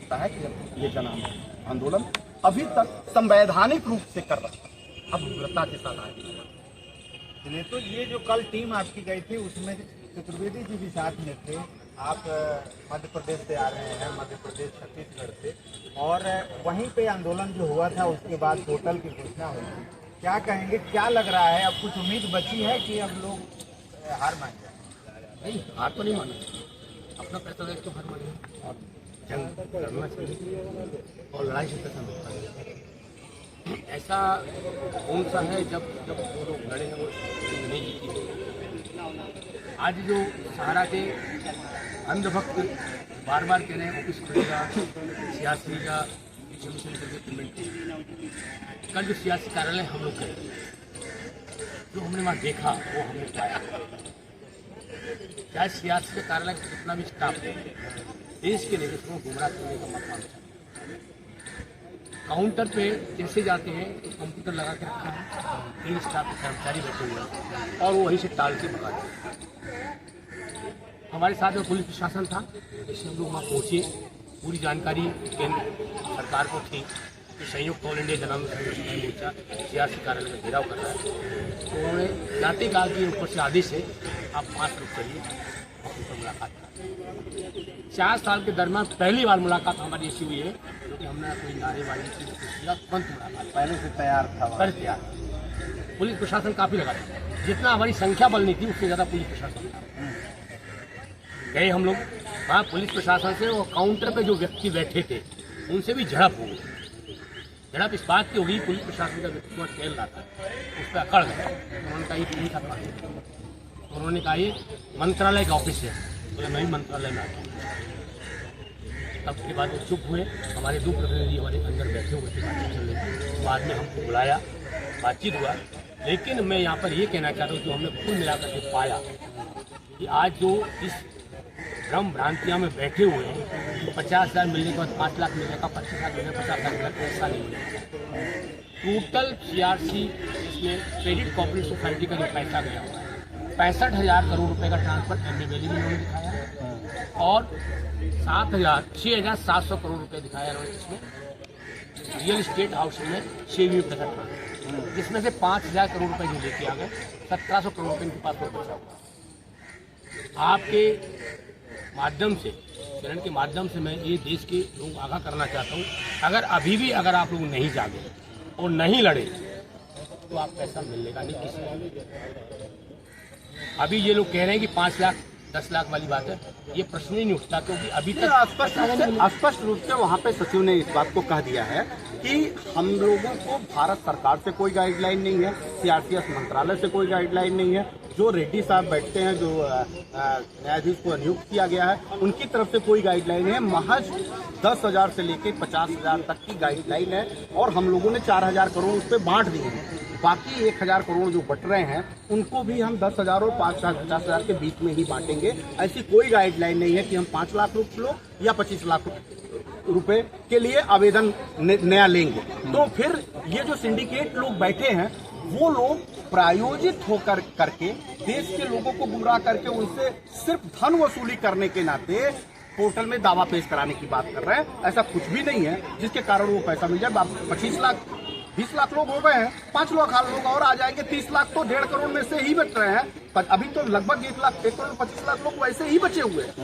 लगता है कि ये जन आंदोलन अभी तक संवैधानिक रूप से कर रहा है, अब उग्रता के साथ आए। चलिए, तो ये जो कल टीम आपकी गई थी उसमें चतुर्वेदी जी भी साथ में थे। आप मध्य प्रदेश से आ रहे हैं, मध्य प्रदेश छत्तीसगढ़ से, और वहीं पे आंदोलन जो हुआ था उसके बाद होटल की घोषणा हुई थी। क्या कहेंगे, क्या लग रहा है, अब कुछ उम्मीद बची है कि अब लोग हार मान जाए? नहीं, हार तो नहीं माना, अपना पैसा देख तो हार माने और जंग करना चाहिए और लड़ाई से पैसा मिलता है। ऐसा कौन सा है जब जब वो लोग लड़े हैं वो नहीं जीती। आज जो सहारा के अंधभक्त बार बार कह रहे हैं ऑफिस खुलेगा, सियासी का से लेकर पेमेंट, कल जो सियासी कार्यालय हम लोग गए, जो हमने वहाँ देखा वो हमने पाया, चाहे सियासी के कार्यालय का जितना भी स्टाफ है देश के लेकर उसको गुमराह करने का मौका मिला। काउंटर पे जैसे जाते हैं तो कंप्यूटर लगा के रखा है, 3 स्टाफ के कर्मचारी बैठे हुए हैं और वो वहीं से टाल के भगा देते। हमारे साथ में पुलिस प्रशासन था, इससे हम लोग वहाँ पहुँचे, पूरी जानकारी केंद्र सरकार को थी कि संयुक्त ऑल इंडिया जन आंदोलन मोर्चा सियासी कार्यालय में घेराव कर रहा है। तो उन्होंने जाते कहा कि ऊपर से आदेश है, आप 5 लोग चलिए और उनसे मुलाकात करें। 4 साल के दरमियान पहली बार मुलाकात हमारी ऐसी हुई है क्योंकि हमने कोई नारेबाजी की किया, तुरंत मुलाकात पहले से तैयार था, कर दिया। पुलिस प्रशासन काफ़ी लगा था, जितना हमारी संख्या बल नहीं थी उससे ज़्यादा पुलिस प्रशासन था। गए हम लोग वहाँ, पुलिस प्रशासन से वो काउंटर पे जो व्यक्ति बैठे थे उनसे भी झड़प हो गई। झड़प इस बात की होगी, पुलिस प्रशासन का व्यक्ति वहाँ खेल रहा था, उस पर अकड़ गया। उन्होंने कहा ये पुलिस अपराधी है, उन्होंने कहा ये मंत्रालय का ऑफिस है, बोले मैं भी मंत्रालय में आता हूँ। तब के बाद वो चुप हुए, हमारे 2 प्रतिनिधि हमारे अंदर बैठे हुए थे, बातचीत चल रही थी। बाद में हमको बुलाया, बातचीत हुआ। लेकिन मैं यहाँ पर ये कहना चाहता हूँ कि हमने कुल मिलाकर के पाया कि आज जो इस भ्रम भ्रांतियाँ में बैठे हुए हैं, 50,000 मिलने के बाद 5 लाख मिलेगा, 25 लाख मिलेगा, 50 लाख मिलेगा, ऐसा नहीं मिलेगा। टोटल सीआरसी इसमें क्रेडिट कोऑपरेटिव सोसाइटी का जो पैसा गया हुआ है, 65,000 करोड़ रुपए का ट्रांसफर एमए वैली में उन्होंने दिखाया और 6,700 करोड़ रुपए दिखाया उन्होंने इसमें रियल इस्टेट हाउस में 6वीं पैसा ट्रांसफर, जिसमें से 5,000 करोड़ रुपए जो लेके आ गए, 1,700 करोड़ रुपए इनके पास और बचा हुआ। आपके माध्यम से, चैनल के माध्यम से मैं ये देश के लोगों को आगाह करना चाहता हूँ, अगर अभी भी अगर आप लोग नहीं जागे और नहीं लड़े तो आप पैसा मिलेगा नहीं किसी को। अभी ये लोग कह रहे हैं कि 5 लाख 10 लाख वाली बात है, ये प्रश्न ही नहीं उठता क्योंकि अभी तक स्पष्ट रूप से वहाँ पे सचिव ने इस बात को कह दिया है कि हम लोगों को भारत सरकार से कोई गाइडलाइन नहीं है, सीआरपीएफ मंत्रालय से कोई गाइडलाइन नहीं है, जो रेड्डी साहब बैठते हैं, जो न्यायाधीश को नियुक्त किया गया है, उनकी तरफ से कोई गाइडलाइन है। महज 10,000 से लेकर 50,000 तक की गाइडलाइन है और हम लोगों ने 4,000 करोड़ उस पर बांट दिए हैं। बाकी 1,000 करोड़ जो बट रहे हैं उनको भी हम 10,000 और 50,000 के बीच में ही बांटेंगे। ऐसी कोई गाइडलाइन नहीं है कि हम 5 लाख रुपये या 25 लाख रुपए के लिए आवेदन नया लेंगे। तो फिर ये जो सिंडिकेट लोग बैठे हैं वो लोग प्रायोजित होकर करके देश के लोगों को गुमराह करके उनसे सिर्फ धन वसूली करने के नाते पोर्टल में दावा पेश कराने की बात कर रहे हैं। ऐसा कुछ भी नहीं है जिसके कारण वो पैसा मिल जाए। 25 लाख 20 लाख लोग हो गए हैं, 5 लाख लोग और आ जाएंगे, 30 लाख तो 1.5 करोड़ में से ही बच रहे हैं। अभी तो लगभग 1 करोड़ 25 लाख लोग वैसे ही बचे हुए हैं।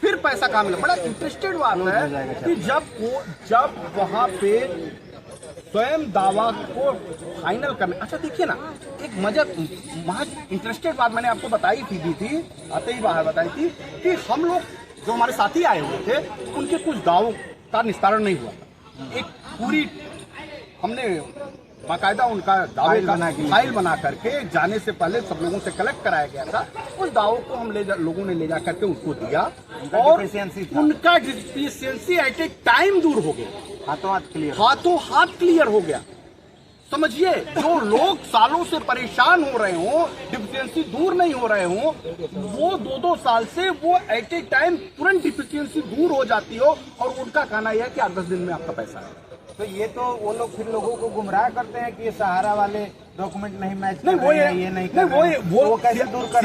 फिर पैसा कहाँ मिला? बड़ा इंटरेस्टेड बात है कि जब वहां पे स्वयं दावा को फाइनल करने, अच्छा देखिए ना, एक महज इंटरेस्टेड बात मैंने आपको बताई थी आते ही बाहर बताई थी कि हम लोग जो हमारे साथी आए हुए थे उनके कुछ दावों का निस्तारण नहीं हुआ था। एक पूरी हमने बाकायदा उनका दावे का फाइल बना करके जाने से पहले सब लोगों से कलेक्ट कराया गया था। उस दावों को हम लोगों ने ले जा करके उनको दिया और उनका डिफिशियंसी एट ए टाइम दूर हो गया, हाथों हाथ क्लियर हो गया। समझिए, जो लोग सालों से परेशान हो रहे हो, डिफिशियंसी दूर नहीं हो रहे हो, वो 2-2 साल से वो एट ए टाइम तुरंत डिफिशियंसी दूर हो जाती हो और उनका कहना यह है कि 8-10 दिन में आपका पैसा है। तो ये तो वो लोग फिर लोगों को गुमराह करते हैं कि ये सहारा वाले डॉक्यूमेंट नहीं मैच कर नहीं, रहे हैं, ये नहीं कर रहे हैं। वो कैसे दूर कर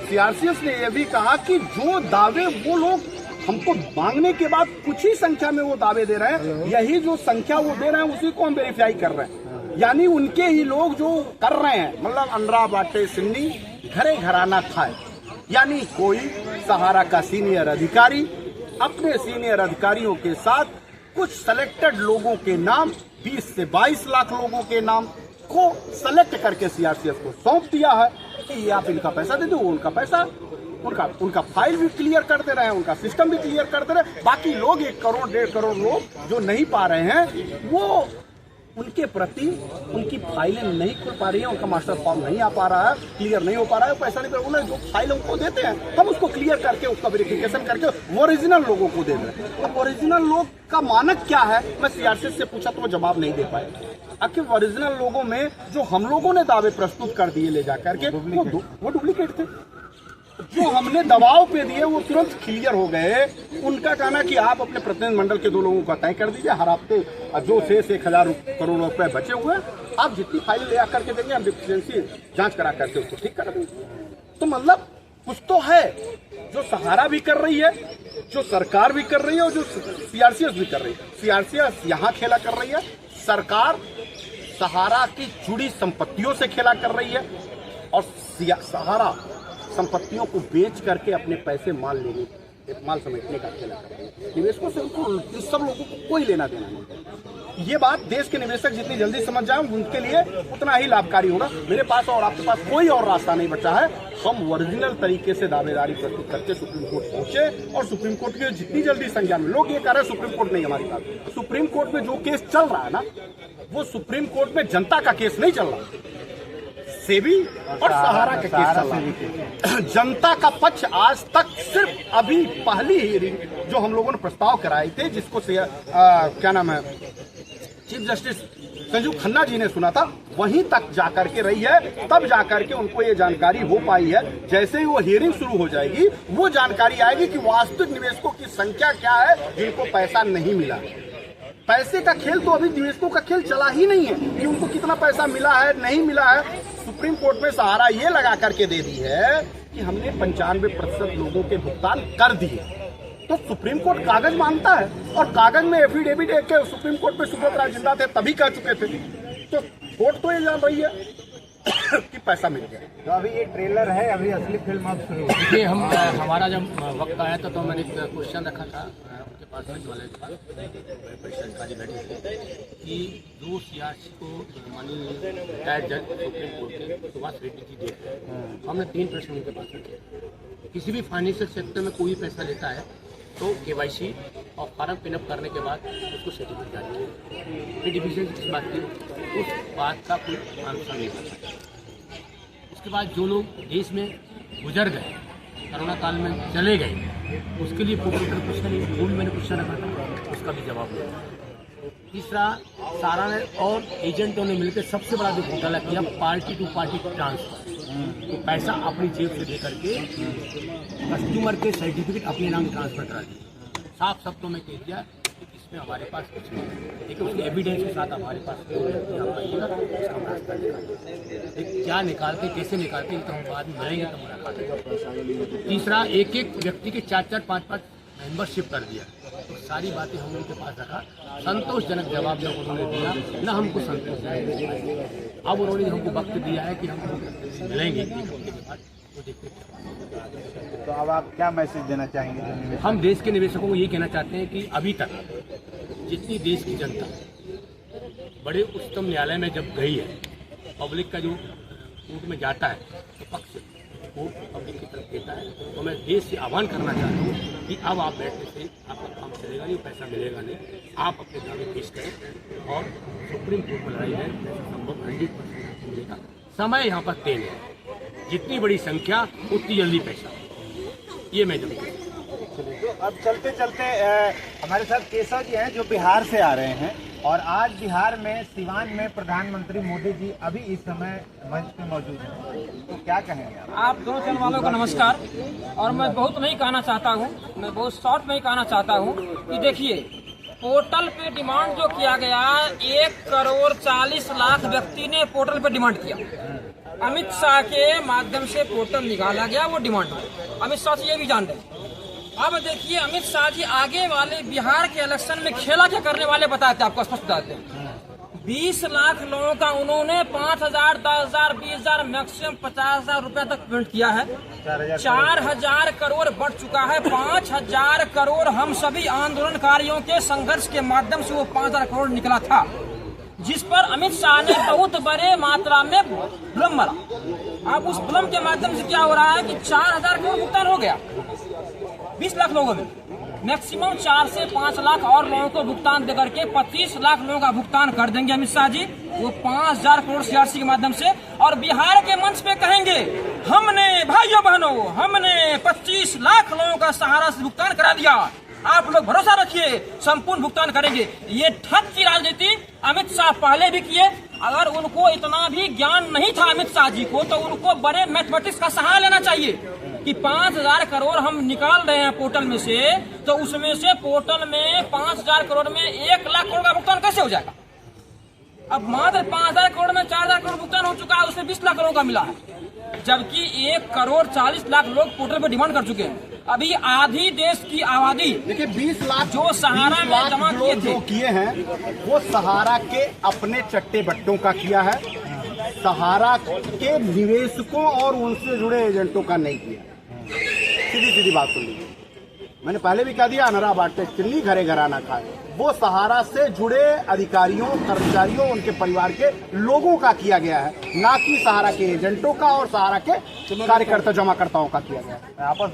सीआरसीएस ने ये भी कहा कि जो दावे वो लोग हमको मांगने के बाद कुछ ही संख्या में वो दावे दे रहे हैं, यही जो संख्या वो दे रहे हैं उसी को हम वेरीफाई कर रहे हैं। यानी उनके ही लोग जो कर रहे हैं, मतलब अंडरा बाटे सिन्नी घरे घराना खाए, यानी कोई सहारा का सीनियर अधिकारी अपने सीनियर अधिकारियों के साथ कुछ सेलेक्टेड लोगों के नाम 20 से 22 लाख लोगों के नाम को सेलेक्ट करके सीआरसीएस को सौंप दिया है कि ये आप इनका पैसा दे दो, उनका पैसा उनका फाइल भी क्लियर कर दे रहे हैं, उनका सिस्टम भी क्लियर कर दे रहे हैं। बाकी लोग 1 करोड़ 1.5 करोड़ लोग जो नहीं पा रहे हैं, वो उनके प्रति उनकी फाइलें नहीं खुल पा रही है, उनका मास्टर फॉर्म नहीं आ पा रहा है, क्लियर नहीं हो पा रहा है, पैसा नहीं, उन्हें जो फाइल हमको देते हैं हम उसको क्लियर करके उसका वेरिफिकेशन करके ओरिजिनल लोगों को दे रहे हैं। अब ओरिजिनल लोग का मानक क्या है, मैं सीआरसीएस से पूछा तो वो जवाब नहीं दे पाए। आखिर ओरिजिनल लोगों में जो हम लोगों ने दावे प्रस्तुत कर दिए ले जाकर के वो डुप्लीकेट थे, जो हमने दबाव पे दिए वो तुरंत क्लियर हो गए। उनका कहना कि आप अपने प्रतिनिधि मंडल के 2 लोगों का तय कर दीजिए, हर हफ्ते जो शेष 1000 करोड़ रुपए बचे हुए आप जितनी फाइल ले आकर के देंगे हम डिफिशिएंसी जांच करा करके उसको ठीक कर देंगे। तो मतलब कुछ तो है जो सहारा भी कर रही है, जो सरकार भी कर रही है और जो सीआरसीएस भी कर रही है। सीआरसीएस यहाँ खेला कर रही है, सरकार सहारा की जुड़ी संपत्तियों से खेला कर रही है और सहारा संपत्तियों को बेच करके अपने पैसे माल समेटने का खेला कर रही है। निवेशकों से उनको सब लोगों को कोई लेना देना नहीं। ये बात देश के निवेशक जितनी जल्दी समझ जाए उनके लिए उतना ही लाभकारी होगा। मेरे पास और आपके पास कोई और रास्ता नहीं बचा है। हम ओरिजिनल तरीके से दावेदारी प्रस्तुत करके सुप्रीम कोर्ट पहुंचे और सुप्रीम कोर्ट के जितनी जल्दी संज्ञान में, लोग ये कह रहे हैं सुप्रीम कोर्ट नहीं हमारी बात, सुप्रीम कोर्ट में जो केस चल रहा है ना, वो सुप्रीम कोर्ट में जनता का केस नहीं चल रहा, सेबी और सहारा का केस चल रहा है। जनता का पक्ष आज तक सिर्फ अभी पहली हियरिंग जो हम लोगों ने प्रस्ताव कराए थे, जिसको क्या नाम है चीफ जस्टिस संजीव खन्ना जी ने सुना था, वहीं तक जाकर के रही है। तब जाकर के उनको ये जानकारी हो पाई है। जैसे ही वो हियरिंग शुरू हो जाएगी वो जानकारी आएगी कि वास्तविक निवेशकों की संख्या क्या है जिनको पैसा नहीं मिला। पैसे का खेल तो अभी निवेशकों का खेल चला ही नहीं है कि उनको कितना पैसा मिला है नहीं मिला है। सुप्रीम कोर्ट में सहारा ये लगा करके दे दी है कि हमने 95% लोगों के भुगतान कर दिए। तो सुप्रीम कोर्ट कागज मानता है और कागज में एफिडेविट एक के सुप्रीम कोर्ट में सुब्रत राय जिंदा थे तभी कह चुके थे। तो कोर्ट तो ये जान रही है कि पैसा मिल गया। तो अभी ये ट्रेलर है, अभी असली फिल्म अब शुरू देखिए हमारा जब वक्त आया था तो मैंने एक क्वेश्चन रखा था उनके पास वाले के पास परिषद अधिकारी बैठे थे कि जो सीआरसी को मानी रिटायर्ड जज सुप्रीम कोर्ट के सुभाष रेड्डी जी देख रहे हैं, हमने 3 प्रश्न उनके पास रखे। किसी भी फाइनेंशियल सेक्टर में कोई पैसा लेता है तो केवाईसी और फॉर्म पिनअप करने के बाद उसको सर्टिफिकेट जारी है। डिफिशिएंसी किस बात की, उस बात का कोई आंसर नहीं करता। उसके बाद जो लोग देश में गुजर गए, कोरोना काल में चले गए, उसके लिए पोर्टल पर पूछा नहीं, वो भी मैंने क्वेश्चन रखा था, उसका भी जवाब नहीं। तीसरा, सारा ने और एजेंटों ने मिलकर सबसे बड़ा जो घोटाला किया पार्टी टू पार्टी ट्रांसफर, तो पैसा अपनी जेब से दे करके कस्टमर के सर्टिफिकेट अपने नाम ट्रांसफर करा दिया। साफ शब्दों में कह दिया इसमें हमारे पास कुछ नहीं, लेकिन उसके एविडेंस के साथ हमारे पास उसका रास्ता निकालते, क्या निकालते कैसे निकालते तो हम बाद में मिलेंगे तो मुलाकात। तीसरा, एक एक व्यक्ति के 4-4, 5-5 मेंबरशिप कर दिया। तो सारी बातें हम उनके पास रखा, संतोषजनक जवाब जब उन्होंने दिया न हमको संतोषजनक। अब उन्होंने हमको वक्त दिया है कि हम मिलेंगे के बाद, तो देखते हैं। तो अब आप क्या मैसेज देना चाहेंगे? हम देश के निवेशकों को ये कहना चाहते हैं कि अभी तक जितनी देश की जनता बड़े उच्चतम न्यायालय में जब गई है, पब्लिक का जो कोर्ट में जाता है तो पक्ष कोर्ट पब्लिक की तरफ देता है, तो मैं देश से आह्वान करना चाहता हूँ कि अब आप बैठने से आपका काम चलेगा नहीं, पैसा मिलेगा नहीं, आप अपने दावे पेश करें और सुप्रीम कोर्ट में लड़ाई है संभव 100% मिलेगा। समय यहाँ पर तेज है, जितनी बड़ी संख्या उतनी जल्दी पैसा, ये मैं जरूर। तो अब चलते चलते हमारे साथ केशव जी हैं जो बिहार से आ रहे हैं, और आज बिहार में सिवान में प्रधानमंत्री मोदी जी अभी इस समय मंच पे मौजूद हैं, तो क्या कहेंगे आप दोनों चैनल वालों को नमस्कार। और मैं बहुत नहीं कहना चाहता हूँ, मैं बहुत शॉर्ट में ही कहना चाहता हूँ कि देखिए, पोर्टल पे डिमांड जो किया गया 1,40,00,000 व्यक्ति ने पोर्टल पे डिमांड किया। अमित शाह के माध्यम से पोर्टल निकाला गया, वो डिमांड है। अमित शाह से ये भी जान रहे, अब देखिए अमित शाह जी आगे वाले बिहार के इलेक्शन में खेला क्या करने वाले बताते हैं, आपको स्पष्ट बताते हैं। 20 लाख लोगों का उन्होंने 5,000, 10,000, 20,000, मैक्सिमम 50,000 रुपए तक पेमेंट किया है। 4,000 करोड़ बढ़ चुका है। 5,000 करोड़ हम सभी आंदोलनकारियों के संघर्ष के माध्यम से वो 5,000 करोड़ निकला था, जिस पर अमित शाह ने बहुत बड़े मात्रा में भ्रम मारा। अब उस भ्रम के माध्यम से क्या हो रहा है कि 4,000 करोड़ भुगतान हो गया 20 लाख लोगों में। मैक्सिमम 4 से 5 लाख और लोगों को भुगतान देकर के 25 लाख लोगों का भुगतान कर देंगे अमित शाह जी, वो 5,000 करोड़ सीआरसी के माध्यम से। और बिहार के मंच पे कहेंगे हमने भाइयों बहनों हमने 25 लाख लोगों का सहारा से भुगतान करा दिया, आप लोग भरोसा रखिए संपूर्ण भुगतान करेंगे। ये ठग की राजनीति अमित शाह पहले भी किए। अगर उनको इतना भी ज्ञान नहीं था अमित शाह जी को, तो उनको बड़े मैथमेटिक्स का सहारा लेना चाहिए कि 5,000 करोड़ हम निकाल रहे हैं पोर्टल में से, तो उसमें से पोर्टल में 5,000 करोड़ में 1 लाख करोड़ का भुगतान कैसे हो जाएगा। अब मात्र 5,000 करोड़ में 4,000 करोड़ भुगतान हो चुका है, उसमें 20 लाख करोड़ का मिला है, जबकि 1 करोड़ 40 लाख लोग पोर्टल पर डिमांड कर चुके हैं। अभी आधी देश की आबादी देखिए 20 लाख जो सहारा में जमा किए थे, जो किए हैं वो सहारा के अपने चट्टे बट्टों का किया है, सहारा के निवेशकों और उनसे जुड़े एजेंटों का नहीं किया। सीधी सीधी बात सुन लीजिए, मैंने पहले भी कह दिया, अनरा बांटे चिल्ली घरे घराना खाए। वो सहारा से जुड़े अधिकारियों, कर्मचारियों, उनके परिवार के लोगों का किया गया है, ना कि सहारा के एजेंटों का और सहारा के कार्यकर्ता जमाकर्ताओं का किया गया है। आपस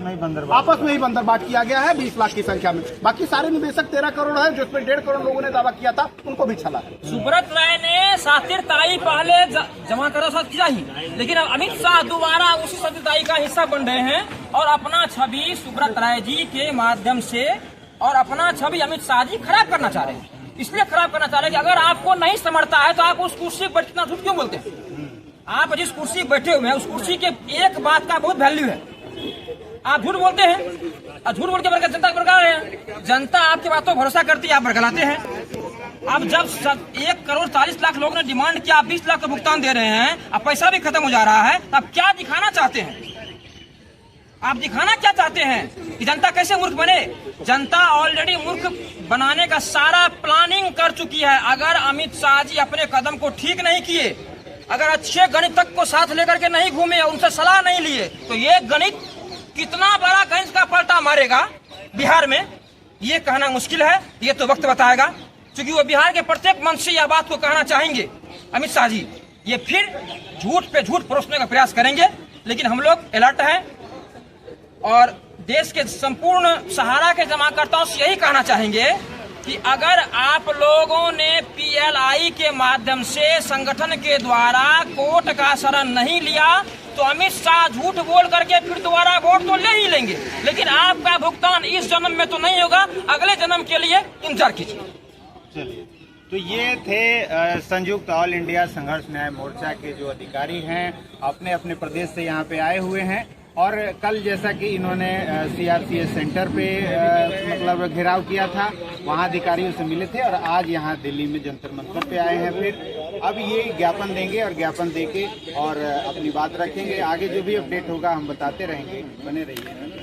में ही बंदरबाट किया गया है 20 लाख की संख्या में। बाकी सारे निवेशक 13 करोड़ है, जिसमें 1.5 करोड़ लोगों ने दावा किया था, उनको भी छला है। सुब्रत राय ने सातिर ताई पहले जमा करो साथ किया ही, लेकिन अब अमित शाह दोबारा उसी सातिर ताई का हिस्सा बन रहे हैं और अपना छवि सुब्रत राय जी के माध्यम से और अपना छवि अमित शाह जी खराब करना चाह रहे हैं। इसलिए खराब करना चाह रहे हैं कि अगर आपको नहीं समझता है तो आप उस कुर्सी पर इतना झूठ क्यों बोलते हैं। आप जिस कुर्सी पर बैठे हुए हैं उस कुर्सी के एक बात का बहुत वैल्यू है, आप झूठ बोलते हैं और झूठ बोल के बरकत जनता को बरकरा रहे हैं। जनता आपकी बातों पर भरोसा करती है, आप बरगलाते हैं। अब जब 1 करोड़ 40 लाख लोगों ने डिमांड किया, आप 20 लाख का भुगतान दे रहे हैं, अब पैसा भी खत्म हो जा रहा है, अब क्या दिखाना चाहते हैं आप? दिखाना क्या चाहते हैं कि जनता कैसे मूर्ख बने? जनता ऑलरेडी मूर्ख बनाने का सारा प्लानिंग कर चुकी है। अगर अमित शाह जी अपने कदम को ठीक नहीं किए, अगर अच्छे गणितज्ञ को साथ लेकर के नहीं घूमे और उनसे सलाह नहीं लिए, तो ये गणित कितना बड़ा गणित का पलटा मारेगा बिहार में, ये कहना मुश्किल है। ये तो वक्त बताएगा, क्योंकि वो बिहार के प्रत्येक मंच से यह बात को कहना चाहेंगे अमित शाह जी। ये फिर झूठ पे झूठ परोसने का प्रयास करेंगे, लेकिन हम लोग अलर्ट हैं और देश के संपूर्ण सहारा के जमाकर्ताओं से यही कहना चाहेंगे कि अगर आप लोगों ने पीएलआई के माध्यम से संगठन के द्वारा कोर्ट का शरण नहीं लिया, तो अमित शाह झूठ बोल करके फिर दोबारा वोट तो ले ही लेंगे, लेकिन आपका भुगतान इस जन्म में तो नहीं होगा, अगले जन्म के लिए इंतजार कीजिए। चलिए, तो ये थे संयुक्त ऑल इंडिया संघर्ष न्याय मोर्चा के जो अधिकारी हैं, अपने अपने प्रदेश से यहाँ पे आए हुए हैं। और कल जैसा कि इन्होंने सीआरपीएफ सेंटर पे मतलब घेराव किया था, वहाँ अधिकारियों से मिले थे, और आज यहाँ दिल्ली में जंतर मंतर पे आए हैं। फिर अब ये ज्ञापन देंगे और ज्ञापन देके और अपनी बात रखेंगे। आगे जो भी अपडेट होगा हम बताते रहेंगे, बने रहिए।